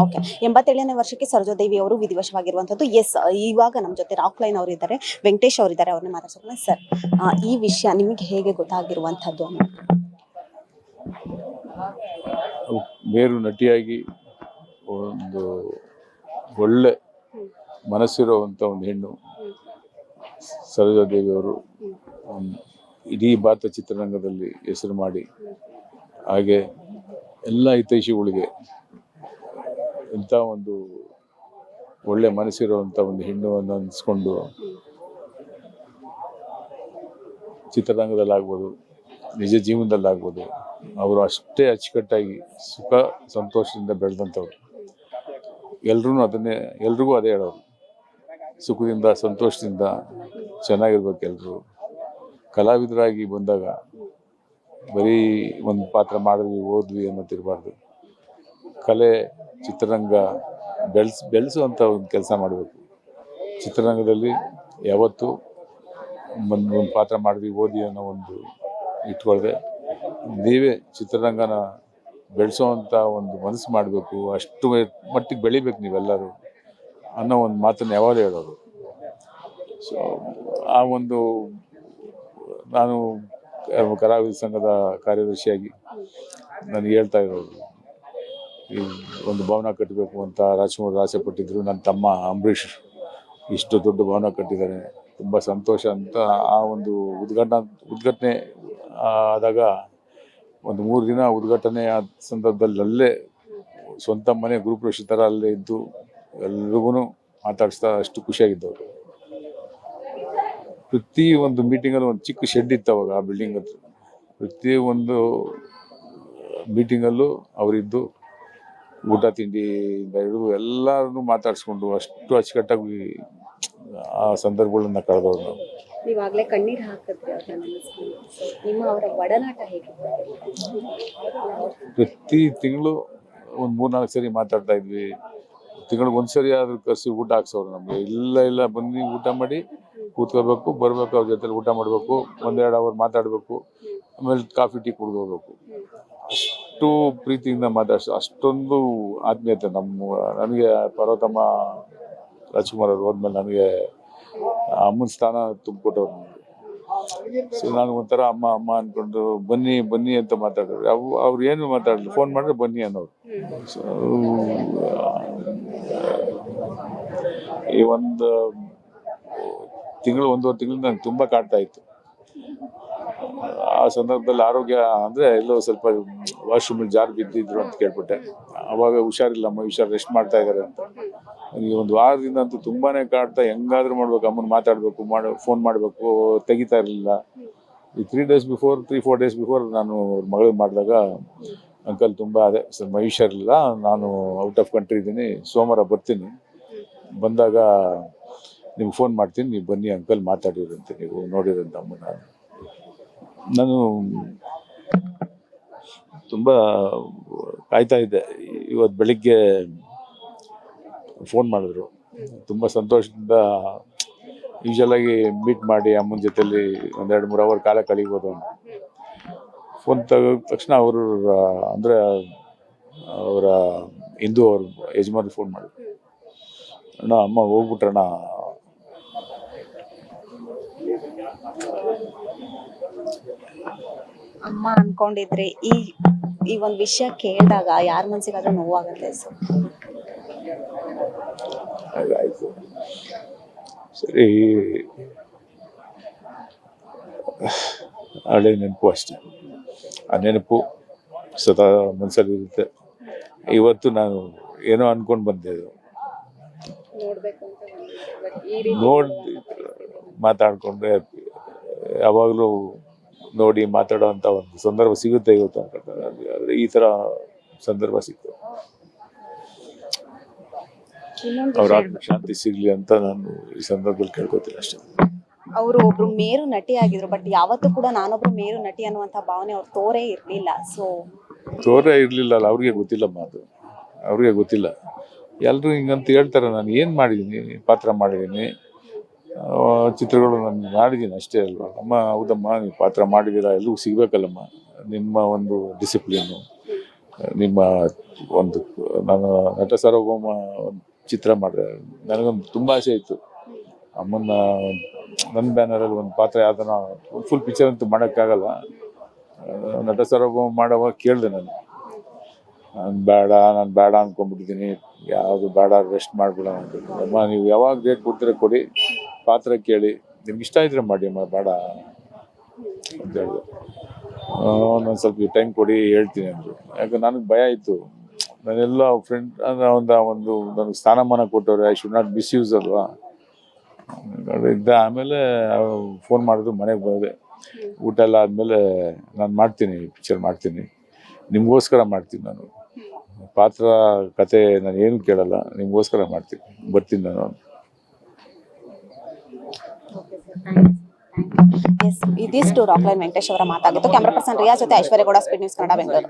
Okay. 87ನೇ ವರ್ಷಕ್ಕೆ ಸರೋಜಾದೇವಿ ಅವರು ವಿಧಿವಶವಾಗಿರುವಂಥದ್ದು. S, ಇವಾಗ ನಮ್ಮ ಜೊತೆ ರಾಕ್ಲೈನ್ ಅವರು ಇದ್ದಾರೆ, ವೆಂಕಟೇಶ್ ಅವರು ಇದ್ದಾರೆ, ಅವ್ರನ್ನ ಮಾತಾಡ್ಸೋಣ. ಸರ್, ಈ ವಿಷಯ ನಿಮಗೆ ಹೇಗೆ ಗೊತ್ತಾಗಿರುವಂಥದ್ದು? ಮೇರು ನಟಿಯಾಗಿ ಒಂದು ಒಳ್ಳೆ ಮನಸ್ಸಿರುವಂಥ ಒಂದು ಹೆಣ್ಣು ಸರೋಜಾದೇವಿ ಅವರು ಇಡೀ ಭಾರತ ಚಿತ್ರರಂಗದಲ್ಲಿ ಹೆಸರು ಮಾಡಿ, ಹಾಗೆ ಎಲ್ಲ ಹಿತೈಷಿಗಳಿಗೆ ಇಂಥ ಒಂದು ಒಳ್ಳೆ ಮನಸ್ಸಿರುವಂಥ ಒಂದು ಹೆಣ್ಣು ಅನ್ನಿಸ್ಕೊಂಡು ಚಿತ್ರರಂಗದಲ್ಲಾಗ್ಬೋದು, ನಿಜ ಜೀವನದಲ್ಲಾಗ್ಬೋದು, ಅವರು ಅಷ್ಟೇ ಅಚ್ಚುಕಟ್ಟಾಗಿ ಸುಖ ಸಂತೋಷದಿಂದ ಬೆಳೆದಂಥವ್ರು. ಎಲ್ರಿಗೂ ಅದೇ ಹೇಳೋರು, ಸುಖದಿಂದ ಸಂತೋಷದಿಂದ ಚೆನ್ನಾಗಿರ್ಬೇಕು ಎಲ್ಲರೂ. ಕಲಾವಿದರಾಗಿ ಬಂದಾಗ ಬರೀ ಒಂದು ಪಾತ್ರ ಮಾಡಿದ್ವಿ ಹೋದ್ವಿ ಅನ್ನೋದಿರಬಾರ್ದು. ಕಲೆ ಚಿತ್ರರಂಗ ಬೆಳೆಸುವಂಥ ಒಂದು ಕೆಲಸ ಮಾಡಬೇಕು. ಚಿತ್ರರಂಗದಲ್ಲಿ ಯಾವತ್ತೂ ಒಂದು ಪಾತ್ರ ಮಾಡಿದ್ವಿ ಓದಿ ಅನ್ನೋ ಒಂದು ಇಟ್ಕೊಳ್ದೆ, ನೀವೇ ಚಿತ್ರರಂಗನ ಬೆಳೆಸೋವಂಥ ಒಂದು ಮನಸ್ಸು ಮಾಡಬೇಕು, ಅಷ್ಟು ಮಟ್ಟಿಗೆ ಬೆಳಿಬೇಕು ನೀವೆಲ್ಲರೂ ಅನ್ನೋ ಒಂದು ಮಾತನ್ನು ಯಾವಾಗಲೂ ಹೇಳೋರು. ಸೊ ಆ ಒಂದು ನಾನು ಕಲಾವಿದ ಸಂಘದ ಕಾರ್ಯದರ್ಶಿಯಾಗಿ ನನಗೆ ಹೇಳ್ತಾ ಇರೋದು, ಈ ಒಂದು ಭವನ ಕಟ್ಟಬೇಕು ಅಂತ ರಾಜ್ಕುಮಾರ್ ಆಸೆ ಪಟ್ಟಿದ್ರು. ನನ್ನ ತಮ್ಮ ಅಂಬರೀಷ್ ಇಷ್ಟು ದೊಡ್ಡ ಭವನ ಕಟ್ಟಿದ್ದಾರೆ, ತುಂಬ ಸಂತೋಷ ಅಂತ. ಆ ಒಂದು ಉದ್ಘಾಟನೆ ಆದಾಗ ಒಂದು 3 ದಿನ ಉದ್ಘಾಟನೆ ಆದ ಸಂದರ್ಭದಲ್ಲಿ ಅಲ್ಲೇ ಸ್ವಂತ ಮನೆ ಗುರುಪ್ರವೇಶ ಥರ ಅಲ್ಲೇ ಇದ್ದು ಎಲ್ರಿಗೂ ಮಾತಾಡಿಸ್ತಾ ಅಷ್ಟು ಖುಷಿಯಾಗಿದ್ದವರು. ಪ್ರತಿ ಒಂದು ಮೀಟಿಂಗಲ್ಲೂ ಒಂದು ಚಿಕ್ಕ ಶೆಡ್ ಇತ್ತು ಅವಾಗ ಆ ಬಿಲ್ಡಿಂಗ್ ಹತ್ರ. ಪ್ರತಿ ಒಂದು ಮೀಟಿಂಗಲ್ಲೂ ಅವರಿದ್ದು ಊಟ ತಿಂಡಿಯಿಂದ ಹಿಡಿದು ಎಲ್ಲರನ್ನೂ ಮಾತಾಡಿಸ್ಕೊಂಡು ಅಷ್ಟು ಅಚ್ಚುಕಟ್ಟಾಗಿ ಆ ಸಂದರ್ಭಗಳನ್ನ ಕಳೆದವ್ರು ನಾವು. ನೀವಾಗಲೇ ಕಣ್ಣೀರು ಹಾಕಿದ್ರಿ ಅವ್ರನ್ನ ನೆನೆಸ್ಕೊಂಡು. ನಿಮ್ಮ ಅವರ ಒಡನಾಟ ಹೇಗೆ? ಪ್ರತಿ ತಿಂಗಳು ಒಂದು 3-4 ಸರಿ ಮಾತಾಡ್ತಾ ಇದ್ವಿ. ತಿಂಗಳಿಗೆ ಒಂದ್ಸರಿ ಆದ್ರೂ ಕರೆಸಿ ಊಟ ಹಾಕ್ಸೋರು ನಮಗೆ. ಇಲ್ಲ ಬನ್ನಿ ಊಟ ಮಾಡಿ ಕೂತ್ಕೋಬೇಕು, ಬರಬೇಕು, ಅವ್ರ ಜೊತೆ ಊಟ ಮಾಡಬೇಕು, 1-2 ಅವರ್ ಮಾತಾಡಬೇಕು, ಆಮೇಲೆ ಕಾಫಿ ಟೀ ಕುಡಿದು ಹೋಗ್ಬೇಕು. ಅಷ್ಟು ಪ್ರೀತಿಯಿಂದ ಮಾತಾಡ್ಸೋ ಅಷ್ಟೊಂದು ಆತ್ಮೀಯತೆ. ನನಗೆ ಪಾರ್ವತಮ್ಮ ರಾಜ್ಕುಮಾರ್ ಅವ್ರು ಹೋದ್ಮೇಲೆ ನನಗೆ ಅಮ್ಮನ ಸ್ಥಾನ ತುಂಬಿಕೊಟ್ಟವ್ರು ನನಗೆ. ಸೊ ನಾನು ಒಂಥರ ಅಮ್ಮ ಅಂದ್ಕೊಂಡು ಬನ್ನಿ ಅಂತ ಮಾತಾಡೋರು. ಅವ್ರು ಏನು ಮಾತಾಡಲಿ, ಫೋನ್ ಮಾಡಿದ್ರೆ ಬನ್ನಿ ಅನ್ನೋರು. ಸೊ ಈ ಒಂದು ತಿಂಗಳು 1.5 ತಿಂಗಳು ನಂಗೆ ತುಂಬ ಕಾಡ್ತಾ ಇತ್ತು. ಆ ಸಂದರ್ಭದಲ್ಲಿ ಆರೋಗ್ಯ ಅಂದರೆ ಎಲ್ಲೋ ಸ್ವಲ್ಪ ವಾಶ್ರೂಮಲ್ಲಿ ಜಾರು ಬಿದ್ದಿದ್ರು ಅಂತ ಕೇಳ್ಬಿಟ್ಟೆ. ಆವಾಗ ಹುಷಾರಿಲ್ಲಮ್ಮ, ರೆಸ್ಟ್ ಮಾಡ್ತಾ ಇದ್ದಾರೆ ಅಂತ. ನನಗೆ ಒಂದು ವಾರದಿಂದ ಅಂತೂ ತುಂಬಾ ಕಾಡ್ತಾ, ಹೆಂಗಾದ್ರೂ ಮಾಡ್ಬೇಕು, ಅಮ್ಮನ ಮಾತಾಡಬೇಕು, ಫೋನ್ ಮಾಡಬೇಕು, ತೆಗಿತಾ ಇರಲಿಲ್ಲ. ಈ 3-4 ಡೇಸ್ ಬಿಫೋರ್ ನಾನು ಮಗಳಿಗೆ ಮಾಡಿದಾಗ, ಅಂಕಲ್ ತುಂಬ ಸ್ವಲ್ಪ ಹುಷಾರಿಲ್ಲ, ನಾನು ಔಟ್ ಆಫ್ ಕಂಟ್ರಿ ಇದ್ದೀನಿ, ಸೋಮವಾರ ಬರ್ತೀನಿ, ಬಂದಾಗ ನಿಮ್ಗೆ ಫೋನ್ ಮಾಡ್ತೀನಿ, ನೀವು ಬನ್ನಿ ಅಂಕಲ್, ಮಾತಾಡಿರಂತೆ, ನೀವು ನೋಡಿರಂತ ಅಮ್ಮನ. ನಾನು ತುಂಬ ಕಾಯ್ತಾ ಇದ್ದೆ. ಇವತ್ತು ಬೆಳಿಗ್ಗೆ ಫೋನ್ ಮಾಡಿದ್ರು, ತುಂಬ ಸಂತೋಷದಿಂದ. ಯೂಶಲಾಗಿ ಮೀಟ್ ಮಾಡಿ ಅಮ್ಮನ ಜೊತೆಲಿ 1-2-3 ಅವರ್ ಕಾಲ ಕಳೀಬೋದು ಅಂತ. ಫೋನ್ ತೆಗೆದ ತಕ್ಷಣ ಅವರು ಅಂದರೆ ಅವರ ಹಿಂದೂ ಅವ್ರ ಯಜಮಾನ್ರು ಫೋನ್ ಮಾಡಿದ್ರು. ಅಣ್ಣ ಅಮ್ಮ ಹೋಗ್ಬಿಟ್ರಣ್ಣ. ಅಮ್ಮ ಅನ್ಕೊಂಡಿದ್ರೆ ಈ ಒಂದು ವಿಷಯ ಕೇಳಿದಾಗ ಯಾರ ಮನ್ಸಿಗಾದ್ರೂ ನೋವಾಗುತ್ತೆ ಸರ್. ಹಾಗಾಯ್ತು, ಸರಿ, ಹಳೆ ನೆನಪು ಅಷ್ಟೆ. ಆ ನೆನಪು ಸದಾ ಮನಸ್ಸಲ್ಲಿ ಇರುತ್ತೆ. ಇವತ್ತು ನಾನು ಏನೋ ಅನ್ಕೊಂಡು ಬಂದೆ, ನೋಡಿ ಮಾತಾಡ್ಕೊಂಡ್ರೆ ಯಾವಾಗಲೂ ನೋಡಿ ಮಾತಾಡೋ ಅಂತ ಒಂದು ಸಂದರ್ಭ ಸಿಗುತ್ತೆ ಇವತ್ತು ಅನ್ಕೊಂಡ್ರೆ. ಆದರೆ ಈ ಥರ ಸಂದರ್ಭ ಸಿಕ್ತು. ಅವ್ರ ಆತ್ಮ ಶಾಂತಿ ಸಿಗ್ಲಿ ಅಂತ ನಾನು ಈ ಸಂದರ್ಭದಲ್ಲಿ ಕೇಳ್ಕೊತೀನಿ ಅಷ್ಟೇ. ಅವರು ಒಬ್ರು ಮೇರು ನಟಿ ಆಗಿದ್ರು, ಬಟ್ ಯಾವತ್ತೂ ಕೂಡ ನಾನೊಬ್ರು ಮೇರು ನಟಿ ಅನ್ನುವಂಥ ಭಾವನೆ ಅವ್ರು ತೋರೇ ಇರಲಿಲ್ಲ. ಅಲ್ಲ, ಅವ್ರಿಗೆ ಗೊತ್ತಿಲ್ಲಮ್ಮ, ಅದು ಅವ್ರಿಗೆ ಗೊತ್ತಿಲ್ಲ. ಎಲ್ಲರೂ ಹಿಂಗಂತ ಹೇಳ್ತಾರೆ. ನಾನು ಏನು ಮಾಡಿದ್ದೀನಿ, ಪಾತ್ರ ಮಾಡಿದ್ದೀನಿ, ಚಿತ್ರಗಳು ನಾನು ಮಾಡಿದ್ದೀನಿ ಅಷ್ಟೇ ಅಲ್ವಾ. ಅಮ್ಮ ಹೌದಮ್ಮ, ನೀವು ಪಾತ್ರ ಮಾಡಿದ್ದೀರಾ, ಎಲ್ಲರಿಗೂ ಸಿಗಬೇಕಲ್ಲಮ್ಮ ನಿಮ್ಮ ಒಂದು ಡಿಸಿಪ್ಲಿನ್ನು. ನಿಮ್ಮ ಒಂದು ನಾನು ನಟ ಸಾರ್ವಭೌಮ ಒಂದು ಚಿತ್ರ ಮಾಡಿದೆ. ನನಗೊಂದು ತುಂಬ ಆಸೆ ಇತ್ತು ಅಮ್ಮನ್ನ ನನ್ನ ಬ್ಯಾನರಲ್ಲಿ ಒಂದು ಪಾತ್ರ ಯಾವ್ದನ್ನ ಫುಲ್ ಪಿಕ್ಚರ್ ಅಂತೂ ಮಾಡೋಕ್ಕಾಗಲ್ಲ. ನಟ ಸಾರ್ವಭೌಮ ಮಾಡೋವಾಗ ಕೇಳಿದೆ ನಾನು ಬೇಡ ಅಂದ್ಕೊಂಡ್ಬಿಟ್ಟಿದ್ದೀನಿ, ಯಾವುದು ಬೇಡ, ರೆಸ್ಟ್ ಮಾಡಿಬಿಡ ಅಂತ. ಅಮ್ಮ ನೀವು ಯಾವಾಗ ಡೇಟ್ ಕೊಡ್ತೀರ ಕೊಡಿ, ಪಾತ್ರ ಕೇಳಿ, ನಿಮ್ಗೆ ಇಷ್ಟ ಇದ್ರೆ ಮಾಡಿ ಅಮ್ಮ, ಬೇಡ ಅಂತ ಹೇಳಿದೆ. ನಾನು ಸ್ವಲ್ಪ ಟೈಮ್ ಕೊಡಿ ಹೇಳ್ತೀನಿ ಅಂದರು. ಯಾಕೆ ನನಗೆ ಭಯ ಇತ್ತು, ನಾನೆಲ್ಲ ಫ್ರೆಂಡ್ ಒಂದು ನನಗೆ ಸ್ಥಾನಮಾನ ಕೊಟ್ಟವ್ರೆ, ಐ ಶುಡ್ ನಾಟ್ ಮಿಸ್ಯೂಸ್ ಅಲ್ವಾ ಇದ್ದ. ಆಮೇಲೆ ಫೋನ್ ಮಾಡಿದ್ರು, ಮನೆಗೆ ಬಂದೆ, ಊಟ ಎಲ್ಲ ಆದಮೇಲೆ ನಾನು ಮಾಡ್ತೀನಿ, ಪಿಕ್ಚರ್ ಮಾಡ್ತೀನಿ, ನಿಮಗೋಸ್ಕರ ಮಾಡ್ತೀನಿ, ನಾನು ಪಾತ್ರ ಕತೆ ನಾನು ಏನು ಕೇಳಲ್ಲ, ನಿಮಗೋಸ್ಕರ ಮಾಡ್ತೀನಿ, ಬರ್ತೀನಿ ನಾನು. ಎಸ್, ಇದಿಷ್ಟು ರಾಕ್ಲೈನ್ ವೆಂಕಟೇಶ್ ಅವರ ಮಾತಾಗಿತ್ತು. ಕ್ಯಾಮ್ರಾ ಪರ್ಸನ್ ರಿಯಾ ಜೊತೆ ಐಶ್ವರ್ಯ ಗೌಡ, ಸ್ಪೀಡ್ ನ್ಯೂಸ್ ಕನ್ನಡ, ಬೆಂಗಳೂರು.